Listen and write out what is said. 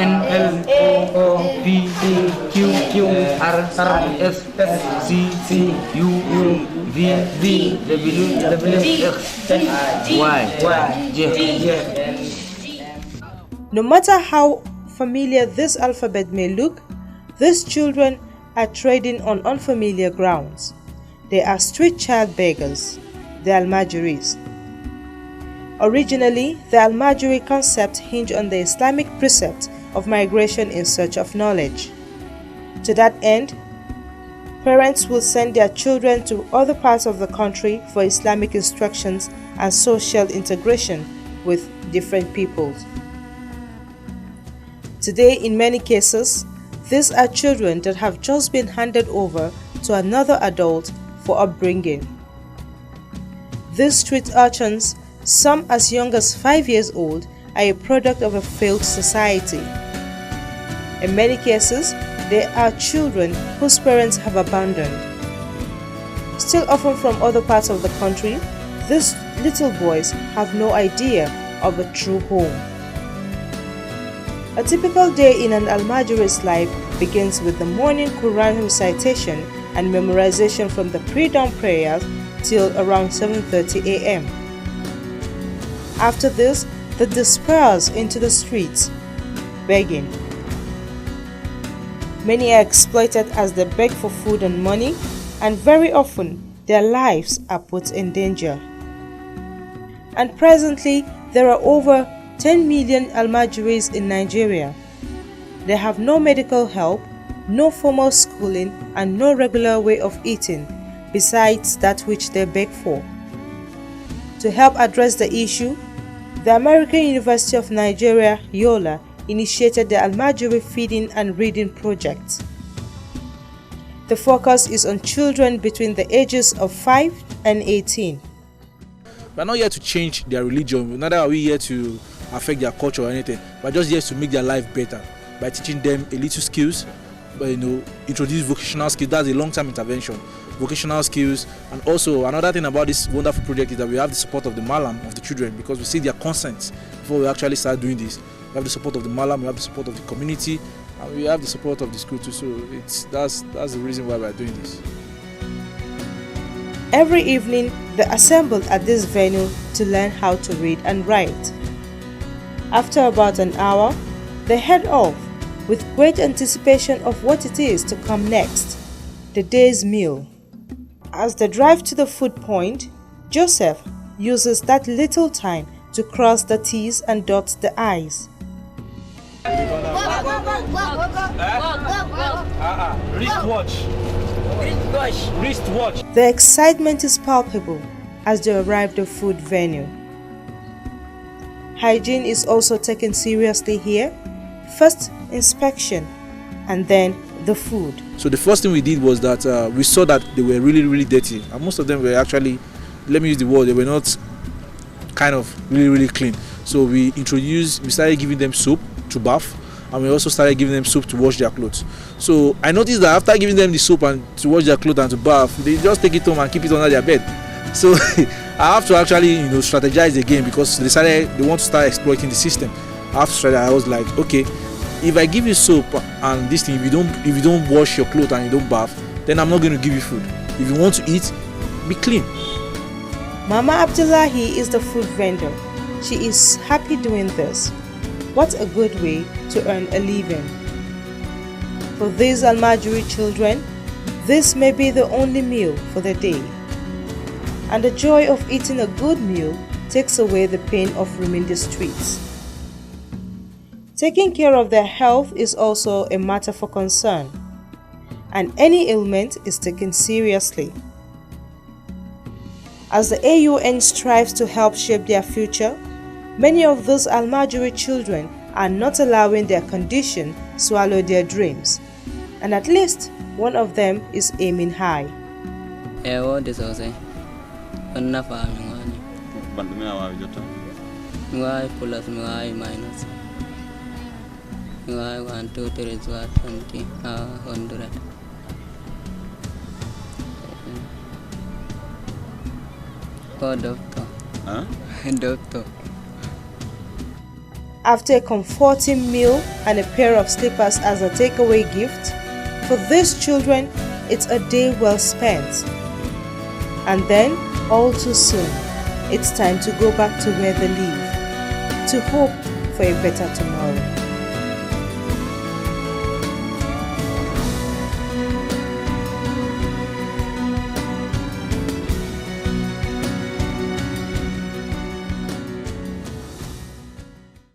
N L O P Q R S T U V W X Y Z. No matter how familiar this alphabet may look, these children are trading on unfamiliar grounds. They are street child beggars, the Almajiris. Originally, the Almajiri concept hinged on the Islamic precept of migration in search of knowledge. To that end, parents will send their children to other parts of the country for Islamic instructions and social integration with different peoples. Today, in many cases, these are children that have just been handed over to another adult for upbringing. These street urchins, some as young as 5 years old, are a product of a failed society. In many cases, they are children whose parents have abandoned. Still often from other parts of the country, these little boys have no idea of a true home. A typical day in an Almajiri's life begins with the morning Quran recitation and memorization from the pre-dawn prayers till around 7:30 a.m. After this, they disperse into the streets, begging. Many are exploited as they beg for food and money, and very often their lives are put in danger. And presently, there are over 10 million Almajiris in Nigeria. They have no medical help, no formal schooling, and no regular way of eating, besides that which they beg for. To help address the issue, the American University of Nigeria, Yola, initiated the Almajiri Feeding and Reading Project. The focus is on children between the ages of 5 and 18. We're not here to change their religion, neither are we here to affect their culture or anything. We're just here to make their life better by teaching them a little skills, but introduce vocational skills. That's a long-term intervention. Vocational skills, and also another thing about this wonderful project is that we have the support of the Malam of the children, because we see their consent before we actually start doing this. We have the support of the Malam, we have the support of the community, and we have the support of the school too. So that's the reason why we are doing this. Every evening, they assemble at this venue to learn how to read and write. After about an hour, they head off with great anticipation of what it is to come next, the day's meal. As they drive to the food point, Joseph uses that little time to cross the T's and dot the I's. Wristwatch. The excitement is palpable as they arrive at the food venue. Hygiene is also taken seriously here. First inspection and then the food. So the first thing we did was that we saw that they were really dirty, and most of them were actually, let me use the word, they were not kind of really clean. So we started giving them soap to bath, and we also started giving them soap to wash their clothes. So I noticed that after giving them the soap and to wash their clothes and to bath, they just take it home and keep it under their bed. So I have to actually strategize again, because they want to start exploiting the system. After I was like, okay, if I give you soap and this thing, if you don't wash your clothes and you don't bath, then I'm not going to give you food. If you want to eat, be clean. Mama Abdullahi is the food vendor. She is happy doing this. What a good way to earn a living. For these Almajiri children, this may be the only meal for the day. And the joy of eating a good meal takes away the pain of roaming the streets. Taking care of their health is also a matter for concern, and any ailment is taken seriously. As the AUN strives to help shape their future, many of those Almajiri children are not allowing their condition swallow their dreams, and at least one of them is aiming high. Why 1, 2, 3, 4, 20, 100. Oh, doctor. Huh? Doctor. after a comforting meal and a pair of slippers as a takeaway gift, for these children, it's a day well spent. And then, all too soon, it's time to go back to where they live, to hope for a better tomorrow.